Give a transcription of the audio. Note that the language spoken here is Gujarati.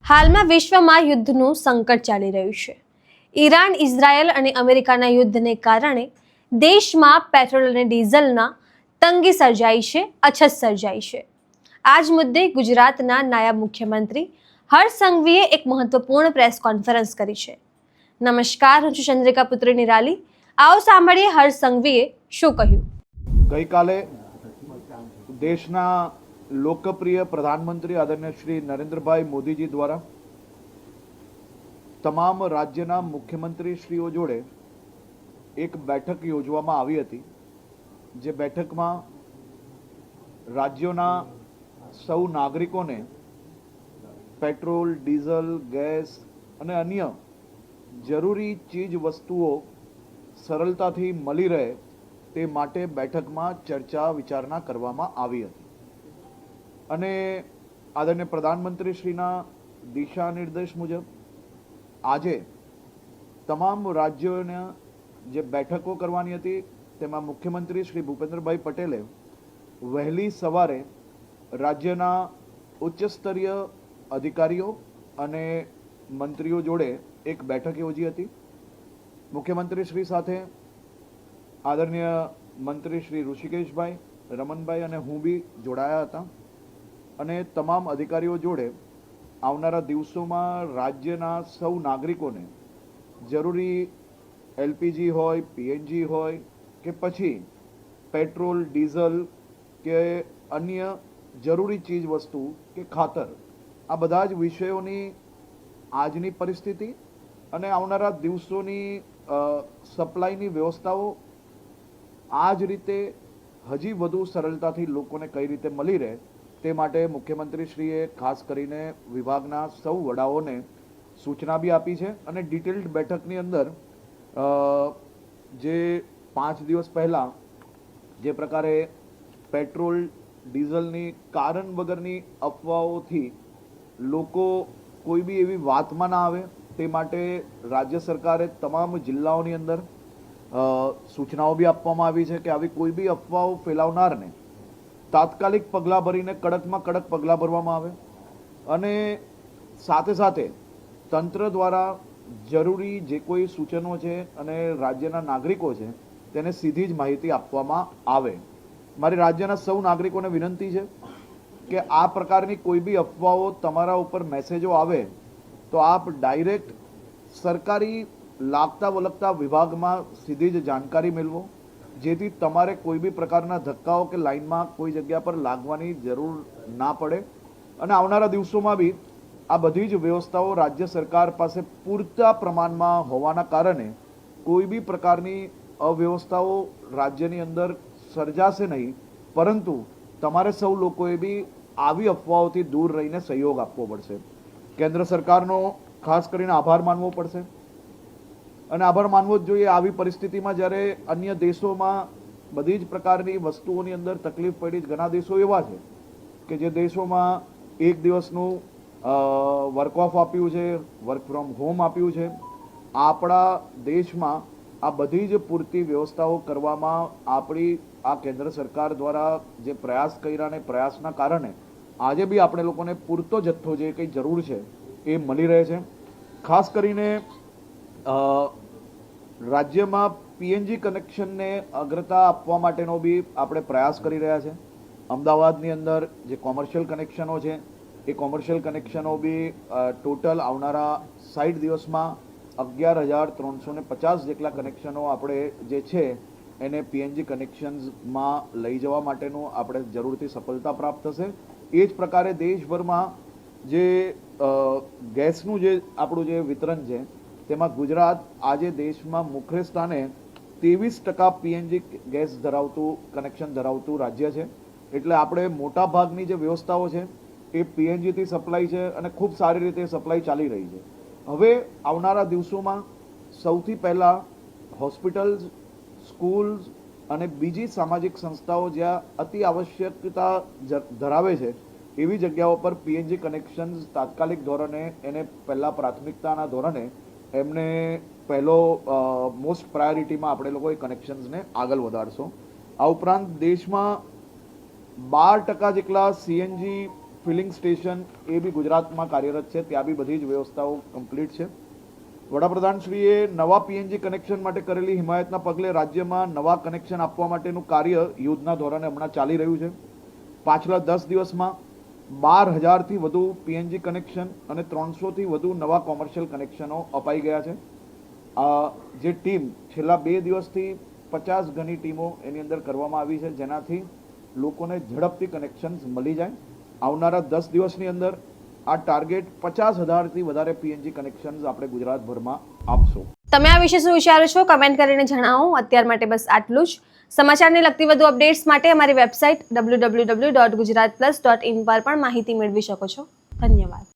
હાલમાં વિશ્વમાં યુદ્ધનું સંકટ ચાલી રહ્યું છે. ઈરાન, ઇઝરાયલ અને અમેરિકાના યુદ્ધને કારણે દેશમાં પેટ્રોલ અને ડીઝલના તંગી સર્જાઈ છે, અછત સર્જાઈ છે. આ જ મુદ્દે ગુજરાતના નાયબ મુખ્યમંત્રી હર્ષ સંઘવીએ એક મહત્વપૂર્ણ પ્રેસ કોન્ફરન્સ કરી છે. નમસ્કાર, હું છું ચંદ્રિકા પુત્ર નિરાલી. આવો સાંભળીએ હર્ષ સંઘવીએ શું કહ્યું. ગઈકાલે દેશના લોકપ્રિય પ્રધાનમંત્રી આદરણીય શ્રી નરેન્દ્રભાઈ મોદીજી દ્વારા તમામ રાજ્યના મુખ્યમંત્રીશ્રીઓ જોડે એક બેઠક યોજવામાં આવી હતી. જે બેઠકમાં રાજ્યોના સૌ નાગરિકોને પેટ્રોલ, ડીઝલ, ગેસ અને અન્ય જરૂરી ચીજ વસ્તુઓ સરળતાથી મળી રહે તે માટે બેઠકમાં ચર્ચા વિચારણા કરવામાં આવી હતી. અને આદરણીય પ્રધાનમંત્રીશ્રીના દિશા નિર્દેશ મુજબ આજે તમામ રાજ્યોના જે બેઠકો કરવાની હતી તેમાં મુખ્યમંત્રી શ્રી ભૂપેન્દ્રભાઈ પટેલે વહેલી સવારે રાજ્યના ઉચ્ચ સ્તરીય અધિકારીઓ અને મંત્રીઓ જોડે એક બેઠક યોજી હતી. મુખ્યમંત્રી શ્રી સાથે આદરણીય મંત્રી શ્રી ઋષિકેશભાઈ, રમનભાઈ અને હું બી જોડાયા હતા. અને તમામ અધિકારીઓ જોડે આવનારા દિવસોમાં રાજ્યના સૌ નાગરિકોને જરૂરી એલપીજી હોય, પીએનજી હોય કે પછી પેટ્રોલ, ડીઝલ કે અન્ય જરૂરી ચીજ વસ્તુ કે ખાતર, આ બધા જ વિષયોની આજની પરિસ્થિતિ અને આવનારા દિવસોની સપ્લાયની વ્યવસ્થાઓ આ જ રીતે હજી વધુ સરળતાથી લોકોને કઈ રીતે મળી રહે તે માટે મુખ્યમંત્રીશ્રીએ ખાસ કરીને વિભાગના સૌ વડાઓને સૂચના બી આપી છે. અને ડિટેલ્ડ બેઠકની અંદર જે 5 દિવસ પહેલાં જે પ્રકારે પેટ્રોલ, ડીઝલની કારણ વગરની અફવાઓથી લોકો કોઈ બી એવી વાતમાં ના આવે તે માટે રાજ્ય સરકારે તમામ જિલ્લાઓની અંદર સૂચનાઓ બી આપવામાં આવી છે કે આવી કોઈ બી અફવાઓ ફેલાવનારને તાત્કાલિક પગલાં ભરીને કડકમાં કડક પગલાં ભરવામાં આવે. અને સાથે સાથે તંત્ર દ્વારા જરૂરી જે કોઈ સૂચનો છે અને રાજ્યના નાગરિકો છે તેને સીધી જ માહિતી આપવામાં આવે. મારી રાજ્યના સૌ નાગરિકોને વિનંતી છે કે આ પ્રકારની કોઈ બી અફવાઓ તમારા ઉપર મેસેજો આવે તો આપ ડાયરેક્ટ સરકારી લાગતા વળગતા વિભાગમાં સીધી જ જાણકારી મેળવો, જેથી તમારે કોઈ બી પ્રકારના ધક્કાઓ કે લાઇનમાં કોઈ જગ્યા પર લાગવાની જરૂર ના પડે. અને આવનારા દિવસોમાં બી આ બધી જ વ્યવસ્થાઓ રાજ્ય સરકાર પાસે પૂરતા પ્રમાણમાં હોવાના કારણે કોઈ બી પ્રકારની અવ્યવસ્થાઓ રાજ્યની અંદર સર્જાશે નહીં. પરંતુ તમારે સૌ લોકોએ બી આવી અફવાઓથી દૂર રહીને સહયોગ આપવો પડશે. કેન્દ્ર સરકારનો ખાસ કરીને આભાર માનવો પડશે અને આભાર માનવો જ જોઈએ. આવી પરિસ્થિતિમાં જ્યારે અન્ય દેશોમાં બધી જ પ્રકારની વસ્તુઓની અંદર તકલીફ પડી, ઘણા દેશો એવા છે કે જે દેશોમાં એક દિવસનું વર્ક ઓફ આપ્યું છે, વર્ક ફ્રોમ હોમ આપ્યું છે. આપણા દેશમાં આ બધી જ પૂરતી વ્યવસ્થાઓ કરવામાં આપણી આ કેન્દ્ર સરકાર દ્વારા જે પ્રયાસ કર્યા ને પ્રયાસના કારણે આજે બી આપણે લોકોને પૂરતો જથ્થો જે કંઈ જરૂર છે એ મળી રહે છે. ખાસ કરીને રાજ્યમાં પીએનજી કનેક્શનને અગ્રતા આપવા માટેનો બી આપણે પ્રયાસ કરી રહ્યા છે. અમદાવાદની અંદર જે કોમર્શિયલ કનેક્શનો છે એ કોમર્શિયલ કનેક્શનો બી ટોટલ આવનારા 60 દિવસમાં 11,350 જેટલા કનેક્શનો આપણે જે છે એને પીએનજી કનેક્શન્સમાં લઈ જવા માટેનું આપણે જરૂરથી સફળતા પ્રાપ્ત થશે. એ જ પ્રકારે દેશભરમાં જે ગેસનું જે આપણું જે વિતરણ છે તેમાં ગુજરાત આજે દેશમાં મુખ્ય સ્થાને 23% પીએનજી ગેસ ધરાવતું કનેક્શન ધરાવતું રાજ્ય છે. એટલે આપણે મોટા ભાગની જે વ્યવસ્થાઓ છે એ પીએનજીથી સપ્લાય છે અને ખૂબ સારી રીતે સપ્લાય ચાલી રહી છે. હવે આવનારા દિવસોમાં સૌથી પહેલાં હોસ્પિટલ્સ, સ્કૂલ્સ અને બીજી સામાજિક સંસ્થાઓ જ્યાં અતિ આવશ્યકતા ધરાવે છે એવી જગ્યાઓ પર પીએનજી કનેક્શન્સ તાત્કાલિક ધોરણે એને પહેલાં પ્રાથમિકતાના ધોરણે એમને પહેલો મોસ્ટ પ્રાયોરિટીમાં આપણે લોકો એ કનેક્શન્સને આગળ વધારશો. આ ઉપરાંત દેશમાં 12% જેટલા સીએનજી ફિલિંગ સ્ટેશન એ બી ગુજરાતમાં કાર્યરત છે, ત્યાં બી બધી જ વ્યવસ્થાઓ કમ્પ્લીટ છે. વડાપ્રધાનશ્રીએ નવા પીએનજી કનેક્શન માટે કરેલી હિમાયતના પગલે રાજ્યમાં નવા કનેક્શન આપવા માટેનું કાર્ય યુદ્ધના ધોરણે હમણાં ચાલી રહ્યું છે. પાછલા 10 દિવસમાં 12,000થી વધુ પીએનજી કનેક્શન અને 300થી વધુ નવા કોમર્શિયલ કનેક્શનો અપાઈ ગયા છે. જે ટીમ છેલ્લા 2 દિવસથી 50 ગણી ટીમો એની અંદર કરવામાં આવી છે, જેનાથી લોકોને ઝડપથી કનેક્શન્સ મળી જાય. આવનારા 10 દિવસની અંદર આ ટાર્ગેટ 50,000થી વધારે પીએનજી કનેક્શન્સ આપણે ગુજરાતભરમાં આપશું. તમે આ વિશે શું વિચારો છો કમેન્ટ કરીને જણાવો. અત્યાર માટે બસ આટલું જ. સમાચારને લગતી વધુ અપડેટ્સ માટે અમારી વેબસાઇટ www.gujaratplus.in પર પણ માહિતી મેળવી શકો છો. ધન્યવાદ.